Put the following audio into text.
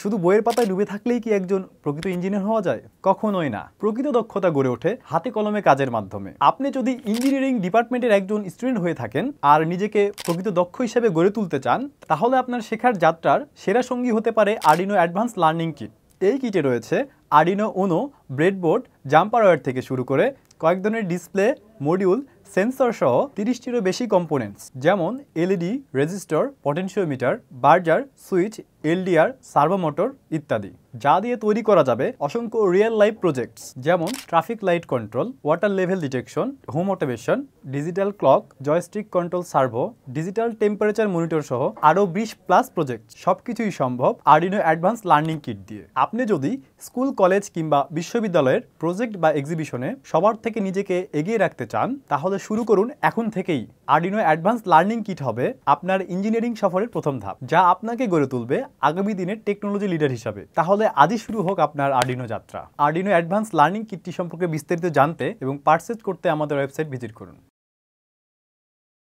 শুধু বইয়ের পাতায় ডুবে থাকলেই কি একজন প্রকৃত ইঞ্জিনিয়ার হওয়া যায়? কখনোই না। প্রকৃত দক্ষতা গড়ে ওঠে হাতে কলমে কাজের মাধ্যমে। আপনি যদি ইঞ্জিনিয়ারিং ডিপার্টমেন্টের একজন স্টুডেন্ট হয়ে থাকেন আর নিজেকে প্রকৃত দক্ষ হিসেবে গড়ে তুলতে চান, তাহলে আপনার শেখার যাত্রার সেরা সঙ্গী হতে পারে আরডিনো অ্যাডভান্স লার্নিং কিট। এই কিটে রয়েছে আরডিনো উনো, ব্রেডবোর্ড, জাম্পার ওয়্যার থেকে শুরু করে কয়েক ধরনের ডিসপ্লে, মডিউল, সেন্সর সহ 30টিরও বেশি কম্পোনেন্টস, যেমন LED, resistor, potentiometer, Berger, switch, LDR, servo motor ইত্যাদি, যা দিয়ে তৈরি করা যাবে অসংখ্য রিয়েল লাইফ প্রজেক্টস, যেমন traffic light control, water level detection, home automation, digital clock, joystick control servo, digital temperature monitor সহ আরও 20+ প্রজেক্ট। সবকিছুই সম্ভব আরডিনো অ্যাডভান্স লার্নিং কিট দিয়ে। আপনি যদি স্কুল, কলেজ কিংবা বিশ্ববিদ্যালয়ের প্রজেক্ট বা এক্সিবিশনে সবার থেকে নিজেকে এগিয়ে রাখতে চান, তাহলে শুরু করুন এখন থেকেই। আরডিনো অ্যাডভান্স লার্নিং কিট হবে আপনার ইঞ্জিনিয়ারিং সফরের প্রথম ধাপ, যা আপনাকে গড়ে তুলবে আগামী দিনের টেকনোলজি লিডার হিসাবে। তাহলে আজই শুরু হোক আপনার আরডিনো যাত্রা। আরডিনো অ্যাডভান্স লার্নিং কিটটি সম্পর্কে বিস্তারিত জানতে এবং পারচেজ করতে আমাদের ওয়েবসাইট ভিজিট করুন।